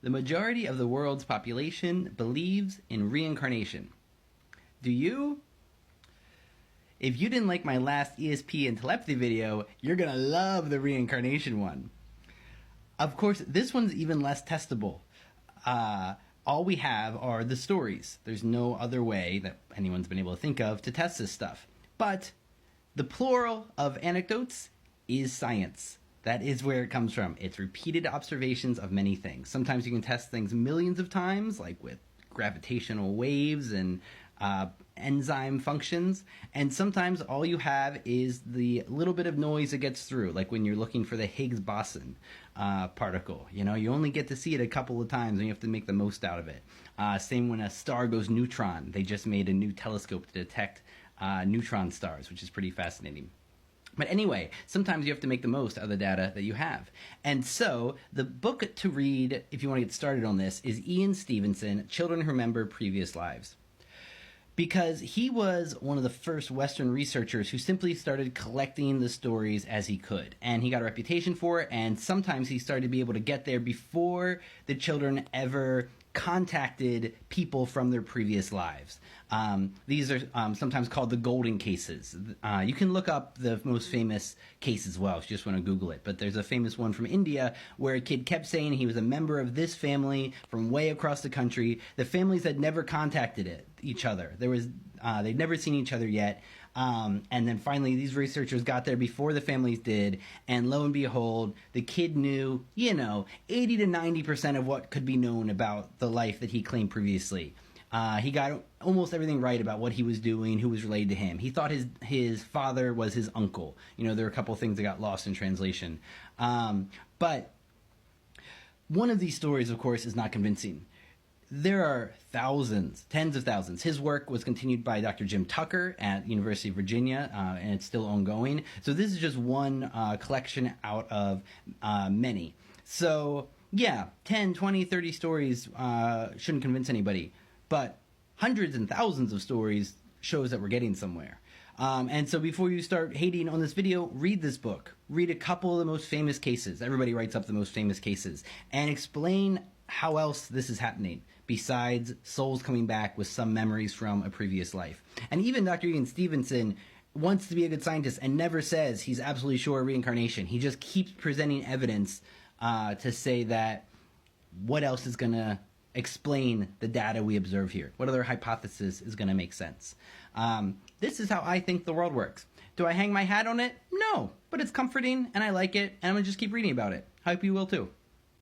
The majority of the world's population believes in reincarnation. Do you? If you didn't like my last ESP and telepathy video, you're gonna love the reincarnation one. Of course, this one's even less testable. All we have are the stories. There's no other way that anyone's been able to think of to test this stuff. But the plural of anecdotes is science. That is where it comes from. It's repeated observations of many things. Sometimes you can test things millions of times, like with gravitational waves and enzyme functions, and sometimes all you have is the little bit of noise that gets through, like when you're looking for the Higgs boson particle. You know, you only get to see it a couple of times and you have to make the most out of it. Same when a star goes neutron. They just made a new telescope to detect neutron stars, which is pretty fascinating. But anyway, sometimes you have to make the most out of the data that you have. And so the book to read, if you want to get started on this, is Ian Stevenson, Children Who Remember Previous Lives. Because he was one of the first Western researchers who simply started collecting the stories as he could. And he got a reputation for it, and sometimes he started to be able to get there before the children ever contacted people from their previous lives. These are sometimes called the golden cases. You can look up the most famous case as well if you just want to Google it. But there's a famous one from India where a kid kept saying he was a member of this family from way across the country. The families had never contacted each other. They'd never seen each other yet. And then finally, these researchers got there before the families did, and lo and behold, the kid knew, 80 to 90% of what could be known about the life that he claimed previously. He got almost everything right about what he was doing, who was related to him. He thought his father was his uncle. There are a couple of things that got lost in translation. But one of these stories, of course, is not convincing. There are thousands, tens of thousands. His work was continued by Dr. Jim Tucker at University of Virginia, and it's still ongoing. So this is just one collection out of many. So yeah, 10, 20, 30 stories shouldn't convince anybody. But hundreds and thousands of stories shows that we're getting somewhere. And so before you start hating on this video, read this book. Read a couple of the most famous cases. Everybody writes up the most famous cases. And explain how else this is happening, besides souls coming back with some memories from a previous life. And even Dr. Ian Stevenson wants to be a good scientist and never says he's absolutely sure of reincarnation. He just keeps presenting evidence to say that what else is going to explain the data we observe here? What other hypothesis is going to make sense? This is how I think the world works. Do I hang my hat on it? No, but it's comforting and I like it, and I'm going to just keep reading about it. I hope you will too.